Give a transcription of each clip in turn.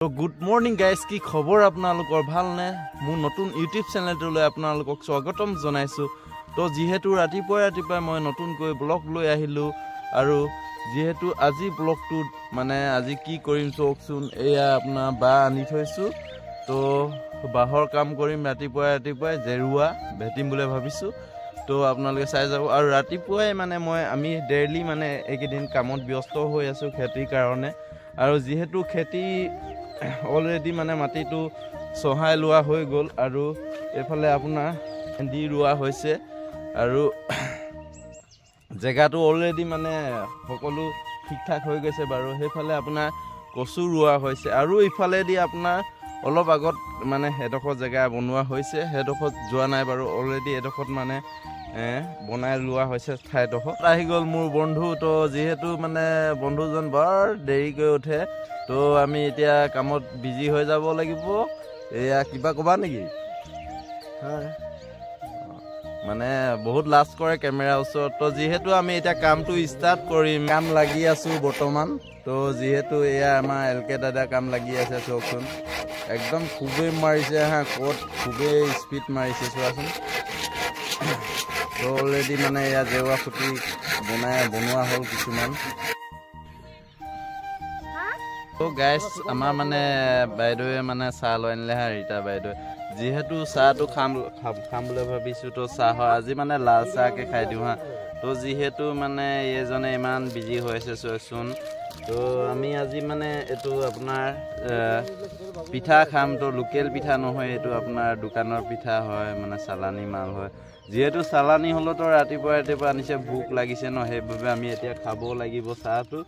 তো good morning guys, কি খবৰ আপোনালোকৰ? ভালনে? মোৰ নতুন ইউটিউব চেনেলটোলৈ আপোনালোকক স্বাগতম জনাইছোঁ। তো যিহেতু ৰাতিপুৱাই মই নতুনকৈ ব্লগ লৈ আহিলোঁ, আৰু যিহেতু আজি ব্লগটোত মানে আজি কি কৰিম চাওকচোন। এয়া আপোনাৰ বাঁহ আনি থৈছোঁ, তো বাঁহৰ কাম কৰিম। ৰাতিপুৱাই জেৰুৱা ভেটিম বুলি ভাবিছোঁ, তো আপোনালোকে চাই যাব। আৰু ৰাতিপুৱাই মানে আমি ডেইলি মানে এইকেইদিন কামত ব্যস্ত হৈ আছোঁ খেতিৰ কাৰণে। আৰু যিহেতু খেতি অলৰেডি মানে মাটিটো চহাই লোৱা হৈ গ'ল, আৰু এইফালে আপোনাৰ ভেন্দি ৰোৱা হৈছে, আৰু জেগাটো অলৰেডি মানে সকলো ঠিক ঠাক হৈ গৈছে বাৰু। সেইফালে আপোনাৰ কচু ৰোৱা হৈছে, আৰু ইফালেদি আপোনাৰ অলপ আগত মানে এডোখৰ জেগা বনোৱা হৈছে, সেইডোখৰত যোৱা নাই বাৰু। অলৰেডি এডোখৰত মানে বনাই লোৱা হৈছে ঠাইডোখৰ। আহি গ'ল মোৰ বন্ধু। তো যিহেতু মানে বন্ধুজন বৰ দেৰিকৈ উঠে, তো আমি এতিয়া কামত বিজি হৈ যাব লাগিব। এয়া কিবা ক'বা নেকি? মানে বহুত লাজ কৰে কেমেৰাৰ ওচৰত। তো যিহেতু আমি এতিয়া কামটো ষ্টাৰ্ট কৰিম, কাম লাগি আছোঁ বৰ্তমান। তো যিহেতু এয়া আমাৰ এলকে দাদা কাম লাগি আছে, চাওকচোন একদম খুবেই মাৰিছে ক'ত খুবেই স্পীড মাৰিছে চোৱাচোন। তো অলৰেডি মানে এয়া জেওৰা খুঁটি বনোৱা হ'ল কিছুমান। তো গাইজ, আমাৰ মানে বাইদেৱে মানে চাহ লৈ আনিলে ৰীতা বাইদেৱে। যিহেতু চাহটো খাম বুলি ভাবিছোঁ, তো চাহৰ আজি মানে লাল চাহকে খাই দিওঁ তো যিহেতু মানে এইজনে ইমান বিজি হৈ আছে চোৱাচোন। তো আমি আজি মানে এইটো আপোনাৰ পিঠা খাম। তো লোকেল পিঠা নহয়, এইটো আপোনাৰ দোকানৰ পিঠা হয়, মানে চালানী মাল হয়। যিহেতু চালানী হ'লেতো ৰাতিপুৱা আনিছে, ভোক লাগিছে ন, সেইবাবে আমি এতিয়া খাব লাগিব চাহটো।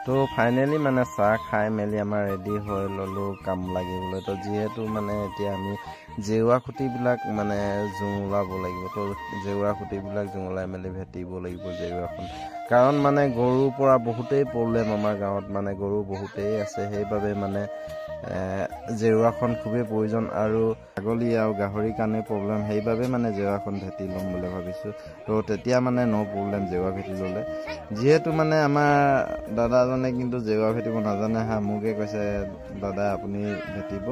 তো ফাইনেলি মানে চাহ খাই মেলি আমাৰ ৰেডি হৈ ল'লোঁ কাম লাগিবলৈ। তো যিহেতু মানে এতিয়া আমি জেওৰা খুঁটিবিলাক মানে জোঙলাব লাগিব। তো জেওৰা খুঁটিবিলাক জোঙলাই মেলি ভেটিব লাগিব জেওৰাখন। কাৰণ মানে গৰুৰ পৰা বহুতেই প্ৰব্লেম আমাৰ গাঁৱত, মানে গৰু বহুতেই আছে, সেইবাবে মানে জেওৰাখন খুবেই প্ৰয়োজন। আৰু ছাগলী আৰু গাহৰিৰ কাৰণে প্ৰব্লেম, সেইবাবে মানে জেওৰাখন ভেটি ল'ম বুলি ভাবিছোঁ। তো তেতিয়া মানে ন' প্ৰব্লেম জেওৰা ভেটি ল'লে। যিহেতু মানে আমাৰ দাদাজনে কিন্তু জেওৰা ভেটিব নাজানে মোকে কৈছে, দাদা আপুনি ভেটিব,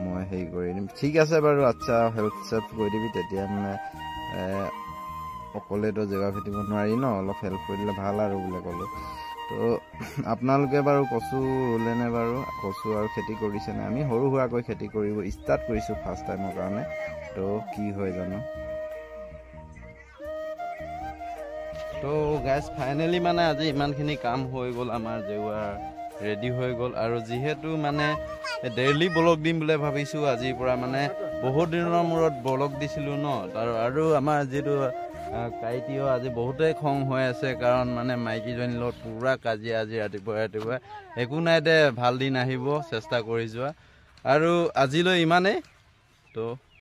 মই হেৰি কৰি দিম। ঠিক আছে বাৰু, আচ্ছা হেল্প চেল্প কৰি দিবি। তেতিয়া মানে অকলেতো জেওৰা ভেটিব নোৱাৰি ন, অলপ হেল্প কৰি দিলে ভাল আৰু বুলি ক'লোঁ। তো আপোনালোকে বাৰু কচু ৰুলেনে বাৰু? কচু আৰু খেতি কৰিছেনে? আমি সৰু সুৰাকৈ খেতি কৰিব ষ্টাৰ্ট কৰিছোঁ ফাৰ্ষ্ট টাইমৰ কাৰণে। তো কি হয় জানো। তো গাইজ, ফাইনেলি মানে আজি ইমানখিনি কাম হৈ গ'ল, আমাৰ জেওৰা ৰেডি হৈ গ'ল। আৰু যিহেতু মানে ডেইলি ব্লগ দিম বুলি ভাবিছোঁ আজিৰ পৰা, মানে বহুত দিনৰ মূৰত ব্লগ দিছিলোঁ ন। আৰু আমাৰ যিটো কাইটিও আজি বহুতেই খং হৈ আছে, কাৰণ মানে মাইকীজনীৰ লগত পূৰা কাজিয়া আজি ৰাতিপুৱাই। একো নাই দে, ভাল দিন আহিব, চেষ্টা কৰি যোৱা। আৰু আজিলৈ ইমানেই। তো